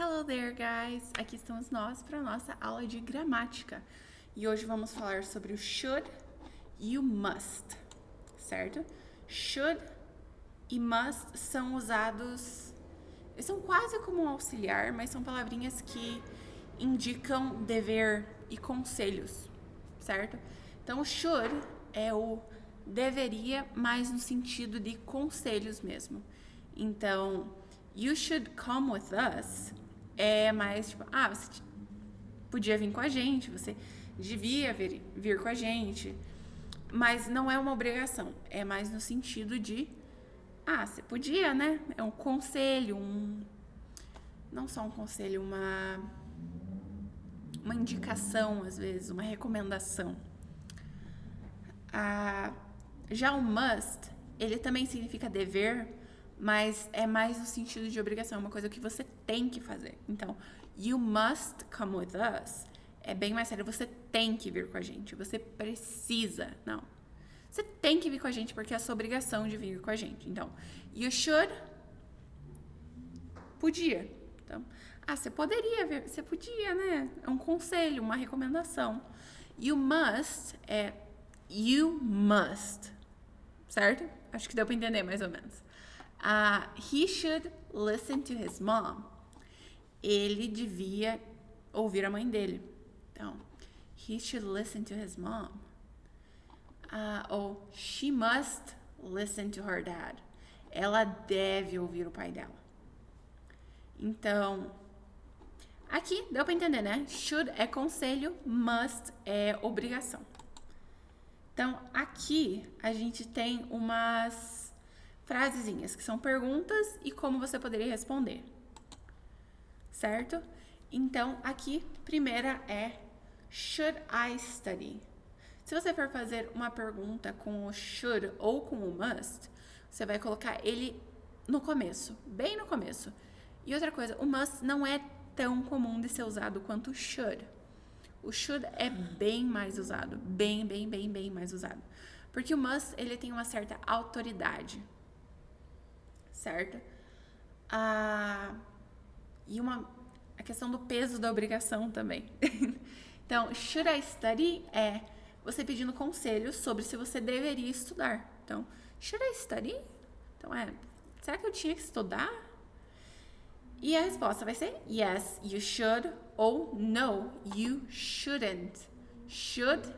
Hello there, guys! Aqui estamos nós para a nossa aula de gramática. E hoje vamos falar sobre o should e o must, certo? Should e must são usados... Eles são quase como um auxiliar, mas são palavrinhas que indicam dever e conselhos, certo? Então, o should é o deveria, mas no sentido de conselhos mesmo. Então, you should come with us é mais tipo, você podia vir com a gente, você devia vir com a gente, mas não é uma obrigação, é mais no sentido de, você podia, né? É um conselho, não só um conselho, uma indicação, às vezes, uma recomendação. Já o must, ele também significa dever, mas é mais no sentido de obrigação, é uma coisa que você tem que fazer. Então, you must come with us é bem mais sério, você tem que vir com a gente, você precisa, não. Você tem que vir com a gente porque é a sua obrigação de vir com a gente. Então, you should, podia. Então, você poderia vir, você podia, né? É um conselho, uma recomendação. You must é you must, certo? Acho que deu pra entender mais ou menos. He should listen to his mom. Ele devia ouvir a mãe dele. Então, he should listen to his mom. Ou she must listen to her dad. Ela deve ouvir o pai dela. Então, aqui deu pra entender, né? Should é conselho, must é obrigação. Então, aqui a gente tem umas frasezinhas que são perguntas e como você poderia responder, certo? Então, aqui, primeira é should I study? Se você for fazer uma pergunta com o should ou com o must, você vai colocar ele no começo, bem no começo. E outra coisa, o must não é tão comum de ser usado quanto o should. O should é bem mais usado, bem mais usado. Porque o must, ele tem uma certa autoridade, certo? E a questão do peso da obrigação também. Então, should I study é você pedindo conselhos sobre se você deveria estudar. Então, should I study? Então, será que eu tinha que estudar? E a resposta vai ser yes, you should, ou no, you shouldn't. Should,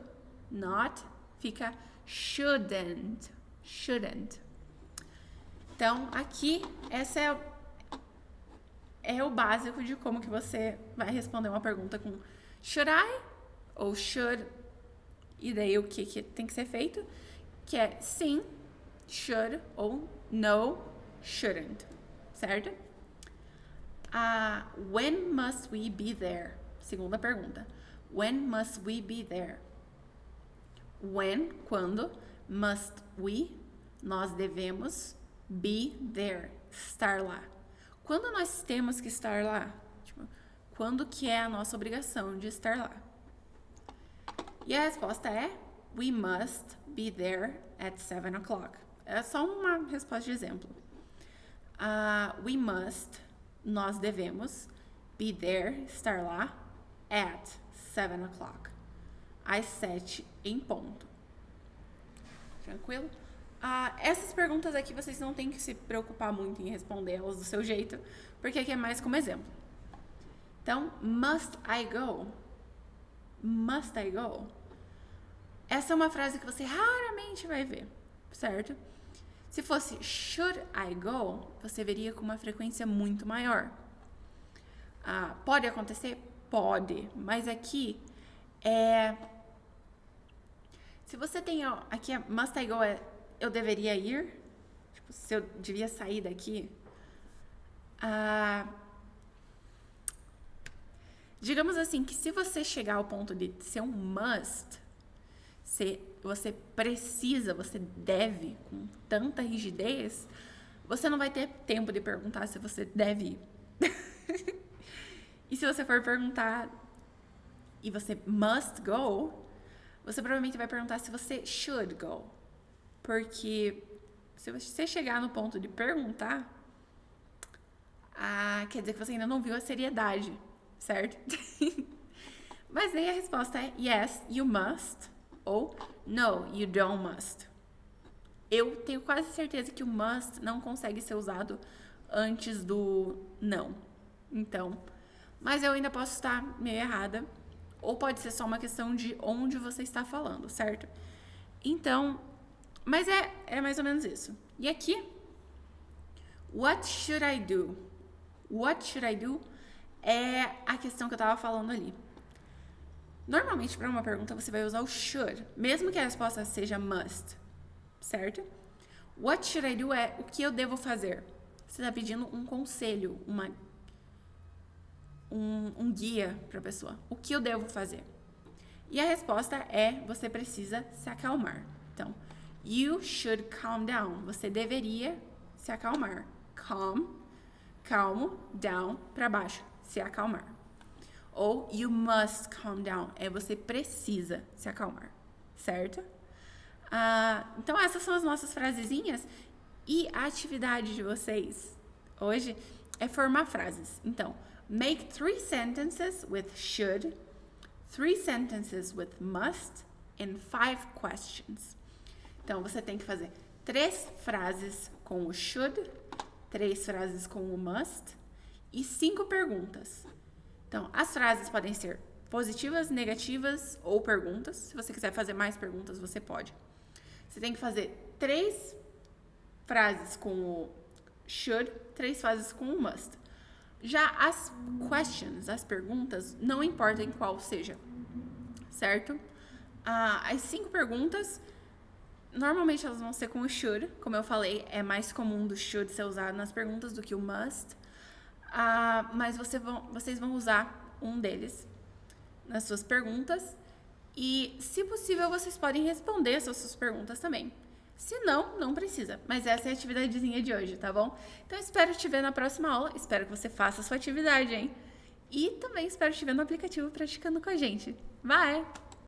not, fica shouldn't. Então, aqui, essa é o básico de como que você vai responder uma pergunta com should I ou should, e daí o que tem que ser feito, que é sim, should, ou no, shouldn't, certo? When must we be there? Segunda pergunta. When must we be there? When, quando, must we, nós devemos, be there, estar lá. Quando nós temos que estar lá? Tipo, quando que é a nossa obrigação de estar lá? E a resposta é we must be there at 7 o'clock. É só uma resposta de exemplo. We must, nós devemos, be there, estar lá, at 7 o'clock. Às 7 em ponto. Tranquilo? Essas perguntas aqui vocês não têm que se preocupar muito em respondê-las do seu jeito, porque aqui é mais como exemplo. Então, must I go? Must I go? Essa é uma frase que você raramente vai ver, certo? Se fosse should I go, você veria com uma frequência muito maior. Pode acontecer? Pode, mas aqui se você tem aqui must I go eu deveria ir, tipo, se eu devia sair daqui. Digamos assim, que se você chegar ao ponto de ser um must, você precisa, você deve, com tanta rigidez, você não vai ter tempo de perguntar se você deve ir. E se você for perguntar e você must go, você provavelmente vai perguntar se você should go. Porque se você chegar no ponto de perguntar, quer dizer que você ainda não viu a seriedade, certo? Mas aí a resposta é yes, you must, ou no, you don't must. Eu tenho quase certeza que o must não consegue ser usado antes do não. Então, mas eu ainda posso estar meio errada, ou pode ser só uma questão de onde você está falando, certo? Então, mas é mais ou menos isso. E aqui, what should I do? What should I do é a questão que eu tava falando ali. Normalmente, para uma pergunta, você vai usar o should, mesmo que a resposta seja must, certo? What should I do é o que eu devo fazer. Você está pedindo um conselho, um guia para a pessoa. O que eu devo fazer? E a resposta é, você precisa se acalmar. Então, you should calm down. Você deveria se acalmar. Calmo, down, para baixo, se acalmar. Ou you must calm down, você precisa se acalmar, certo? Então essas são as nossas frasezinhas e a atividade de vocês hoje é formar frases. Então, make 3 sentences with should, 3 sentences with must and 5 questions. Então você tem que fazer 3 frases com o should, 3 frases com o must e 5 perguntas. Então, as frases podem ser positivas, negativas ou perguntas. Se você quiser fazer mais perguntas, você pode. Você tem que fazer 3 frases com o should, 3 frases com o must. Já as questions, as perguntas, não importa em qual seja, certo? As 5 perguntas, normalmente elas vão ser com o should. Como eu falei, é mais comum do should ser usado nas perguntas do que o must. Mas vocês vão usar um deles nas suas perguntas e, se possível, vocês podem responder essas suas perguntas também. Se não, não precisa. Mas essa é a atividadezinha de hoje, tá bom? Então, espero te ver na próxima aula. Espero que você faça a sua atividade, hein? E também espero te ver no aplicativo praticando com a gente. Bye!